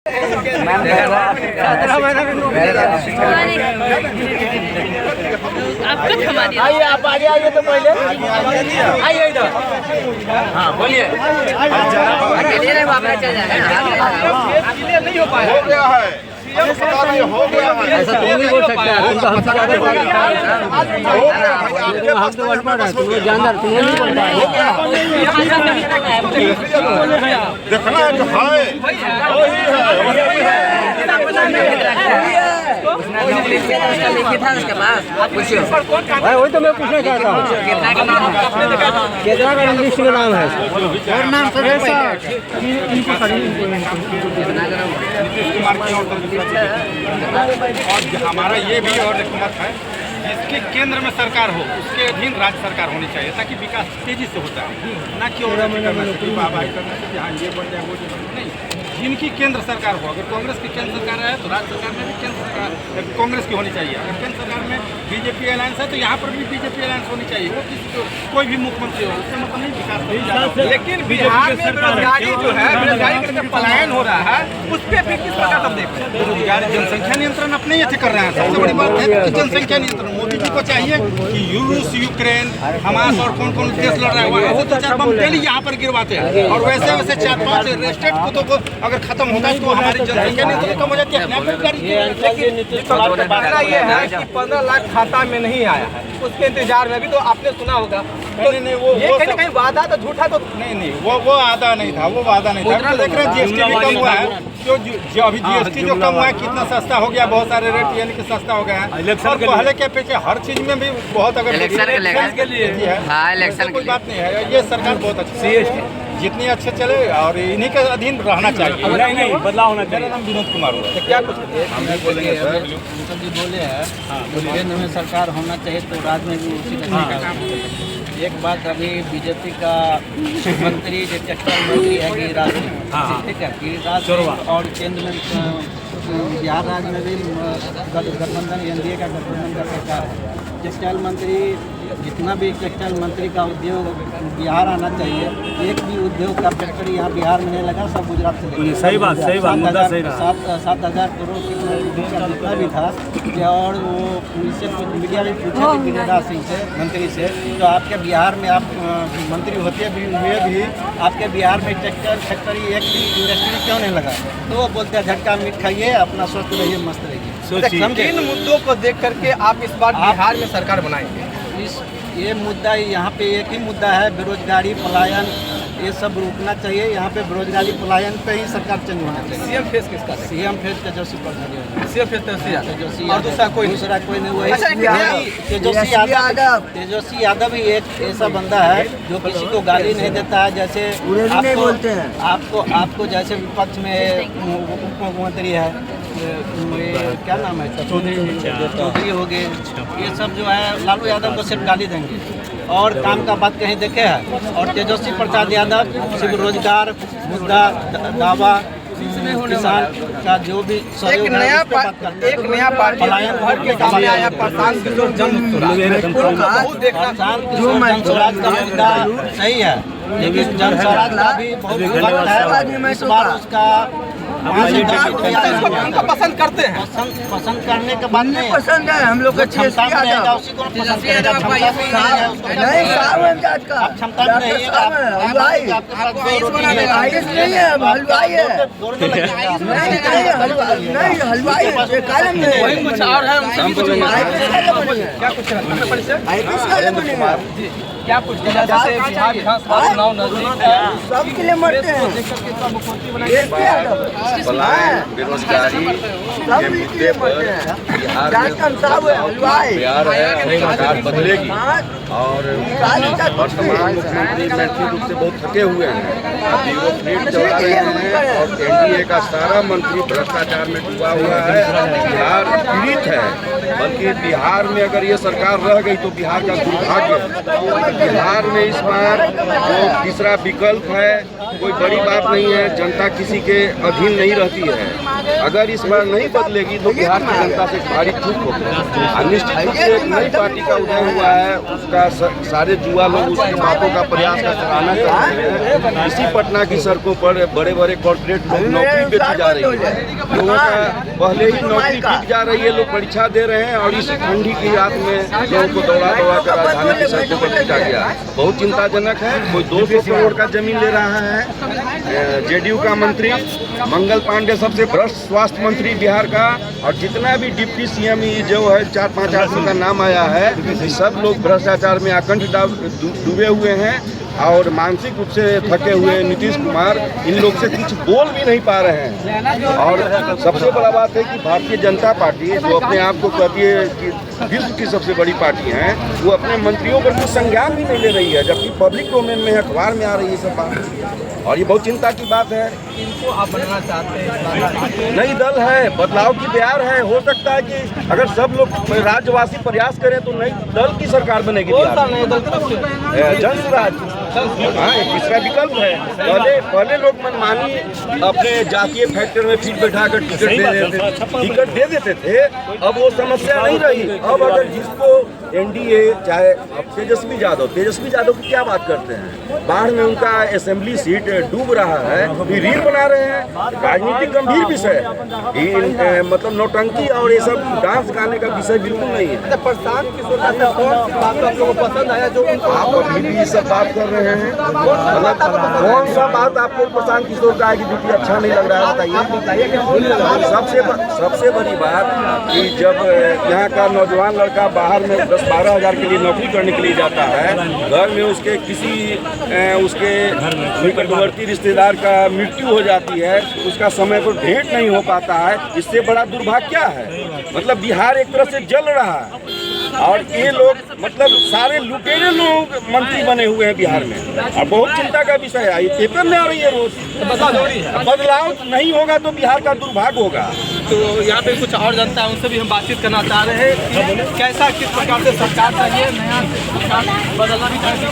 आपको थमा दिया। आइए, आप आगे आइए तो पहले आइए इधर। हाँ बोलिए। अकेले नहीं वापस चल जाएगा। अकेले नहीं हो पाएगा। हो गया है, हो गया है। ऐसा तुम नहीं बोल सकते, तुम तो हमसे ज़्यादा बोल रहे हो। हम तो अनपढ़ हैं, तुम लोग जानदार, तुम नहीं बोल रहे हो। देखना है कि है वही है। लिखित था उसके पास, पूछिए। वही तो मैं पूछना चाहता हूँ, कितना का लिस्ट में नाम है और नाम सब और हमारा ये भी और एक मत है, जिसके केंद्र में सरकार हो उसके अधीन राज्य सरकार होनी चाहिए, ताकि विकास तेजी से होता है, ना कि और वाहवाही करना से यहाँ ये बन जाए वो नहीं। जिनकी केंद्र सरकार हो, अगर कांग्रेस की केंद्र सरकार है तो राज्य सरकार में भी केंद्र सरकार कांग्रेस की होनी चाहिए। अगर केंद्र सरकार में बीजेपी अलायंस है तो यहाँ पर भी बीजेपी अलायंस होनी चाहिए। वो कोई भी मुख्यमंत्री हो, उससे मतलब नहीं विकास नहीं जाता। लेकिन बिहार में बेरोजगारी जो है, बेरोजगारी का पलायन हो रहा है, उस पर फिर किस प्रकार हम देख रहे हैं? बेरोजगारी जनसंख्या नियंत्रण अपने ही कर रहे हैं। सबसे बड़ी बात है कि जनसंख्या नियंत्रण मोदी जी को चाहिए कि रूस, यूक्रेन, हमास और कौन कौन देश लड़ रहा है वहाँ से 2-4 बम डेली यहाँ पर गिरवाते हैं, और वैसे वैसे 4-5 स्टेट को तो अगर खत्म होता है तो हमारी जनसंख्या नियंत्रण कम हो जाती है। ये है कि 15 लाख खाता में नहीं आया है, उसके इंतजार में। अभी तो आपने सुना होगा, नहीं वो कहीं वादा तो झूठा तो नहीं वो वादा नहीं था, वो वादा नहीं था। देख रहे हैं जीएसटी भी कम हुआ है, जो अभी जीएसटी जो कम हुआ है कितना सस्ता हो गया, बहुत सारे रेट यानी कि सस्ता हो गया है। और पहले के पीछे हर चीज में भी बहुत अगर इलेक्शन के लिए है, हाँ इलेक्शन कोई बात नहीं है। ये सरकार बहुत अच्छी है, जितनी अच्छे चले और इन्हीं के अधीन रहना चाहिए। नहीं बदलाव होना चाहिए। मेरा नाम विनोद कुमार हुआ। क्या कुछ हम बोलेंगे सर, जी बोले हैं केंद्र में सरकार होना चाहिए तो राज्य में भी उसी का काम। एक बात अभी बीजेपी का मंत्री जो टेक्सटाइल मंत्री है गिरिराज, ठीक है, गिरिराज और केंद्र में बिहार राज्य में भी गठबंधन एनडीए का गठबंधन का सरकार है। टेक्सटाइल मंत्री जितना भी टेक्सटाइल मंत्री का उद्योग बिहार आना चाहिए, एक भी उद्योग का फैक्ट्री यहाँ बिहार में नहीं लगा, सब गुजरात से लगा। सही बात मुद्दा सही रहा। 7,000 करोड़ का जितना भी था, और वो उनसे मीडिया में पूछे थे गिरिराज सिंह से, मंत्री से, तो आपके बिहार में आप मंत्री होते हुए भी आपके बिहार में टेक्सटाइल फैक्ट्री एक भी इंडस्ट्री क्यों नहीं लगा? तो वो बोलते हैं झटका मीट खाइए, अपना स्वस्थ रहिए, मस्त रहिए। किन मुद्दों को देख करके आप इस बार बिहार में सरकार बनाएंगे? ये मुद्दा यहाँ पे एक ही मुद्दा है, बेरोजगारी, पलायन, ये सब रुकना चाहिए। यहाँ पे बेरोजगारी, पलायन पे ही सरकार चेंज होना चाहिए। सीएम फेस किसका? CM face Tejashwi Prasad Yadav. CM face तेजस्वी और दूसरा कोई नहीं हुआ। तेजस्वी यादव ही एक ऐसा बंदा है जो किसी को गाली नहीं देता है। जैसे आपको जैसे विपक्ष में उप मुख्यमंत्री है, क्या नाम है, चौधरी हो गए, ये सब जो है लालू यादव को सिर्फ गाली देंगे और काम का बात कहीं देखे है। और तेजस्वी प्रसाद यादव सिर्फ रोजगार मुद्दा, दावा, किसान का जो भी एक नया पार्टी के सामने आया, प्रशांत किशोर जन स्वराज का मुद्दा सही है, लेकिन जन स्वराज का भी बहुत वक्त है। इस बार उसका पसंद करते हैं, पसंद करने के बाद नहीं पसंद है हम लोग को क्षमता में रहेगा उसी को पसंद करेगा। क्षमता नहीं कुछ और है। क्या कुछ जैसे बिहार विधानसभा चुनाव नजदीक है, सबके लिए मरते हैं। बेरोजगारी के मुद्दे पर बिहार सरकार बदलेगी और वर्तमान मुख्यमंत्री मैथिली रूप से बहुत थके हुए हैं। अभी वो फ्लीट चला रहे हैं और एनडीए का सारा मंत्री भ्रष्टाचार में डूबा हुआ है। बिहार पीड़ित है, बल्कि बिहार में अगर ये सरकार रह गई तो बिहार का दुर्भाग्य है। बिहार में इस बार जो तीसरा विकल्प है कोई बड़ी बात नहीं है, जनता किसी के अधीन नहीं रहती है। अगर इस बार नहीं बदलेगी तो बिहार की जनता से भारी चूक होगी। निश्चित रूप से एक नई पार्टी का उदय हुआ है, उसका सारे युवा लोग उसके बातों का प्रयास का सराहना कर रहे हैं। इसी पटना की सड़कों पर बड़े बड़े कॉर्पोरेट लोग नौकरी बेची जा रही है, लोगों का पहले ही नौकरी बिक जा रही है, लोग परीक्षा दे रहे हैं और इसी ठंडी की रात में लोगों को दौड़ा कर राजधानी की सड़कों पर भेजा गया। बहुत चिंताजनक है। कोई 200 करोड़ का जमीन ले रहा है। जेडीयू का मंत्री मंगल पांडे सबसे भ्रष्ट स्वास्थ्य मंत्री बिहार का, और जितना भी डिप्टी सीएम जो है 4-5 आदमी का नाम आया है, सब लोग भ्रष्टाचार में आकंठ डूबे हुए हैं। और मानसिक रूप से थके हुए नीतीश कुमार इन लोग से कुछ बोल भी नहीं पा रहे हैं। और सबसे बड़ा बात है कि भारतीय जनता पार्टी जो अपने आप को कहती है कि विश्व की सबसे बड़ी पार्टी है, वो अपने मंत्रियों पर कुछ संज्ञान भी नहीं ले रही है, जबकि पब्लिक डोमेन में अखबार में आ रही है सब बात। और ये बहुत चिंता की बात है। इनको आप बनना चाहते हैं? नई दल है, बदलाव की तैयार है। हो सकता है कि अगर सब लोग राज्यवासी प्रयास करें तो नई दल की सरकार बनेगी। जनसुराज, हाँ, इसका विकल्प है। पहले लोग मनमानी अपने जातीय फैक्टर में फीट बैठा कर टिकट दे देते थे, अब वो समस्या नहीं रही। अब अगर जिसको एनडीए, चाहे अब तेजस्वी यादव की क्या बात करते हैं, बाढ़ में उनका असेंबली सीट डूब रहा है, रील बना रहे हैं। राजनीतिक गंभीर विषय, मतलब नौटंकी और ये सब डांस गाने का विषय बिल्कुल नहीं है। प्रशांत किशोर का कौन सी बात आप लोगों को पसंद आया जो आप अभी भी ये सब बात कर रहे हैं? मतलब कौन सा बात आपको प्रशांत किशोर का है कि जो अच्छा नहीं लग रहा है, बताइए। सबसे बड़ी बात कि जब यहाँ का नौजवान लड़का बाहर में 10-12 हज़ार के लिए नौकरी करने के लिए जाता है, घर में उसके किसी उसके निकटवर्ती रिश्तेदार का मृत्यु हो जाती है, उसका समय पर भेंट नहीं हो पाता है, इससे बड़ा दुर्भाग्य क्या है? मतलब बिहार एक तरह से जल रहा है और ये लोग मतलब सारे लुटेरे लोग मंत्री बने हुए हैं बिहार में, और बहुत चिंता का विषय है। ये पेपर में आ रही है रोज। बदलाव नहीं होगा तो बिहार का दुर्भाग्य होगा। तो यहाँ पे कुछ और जनता है, उनसे भी हम बातचीत करना चाह रहे हैं कि कैसा किस प्रकार से सरकार चाहिए, नया सरकार बदलना भी चाहिए।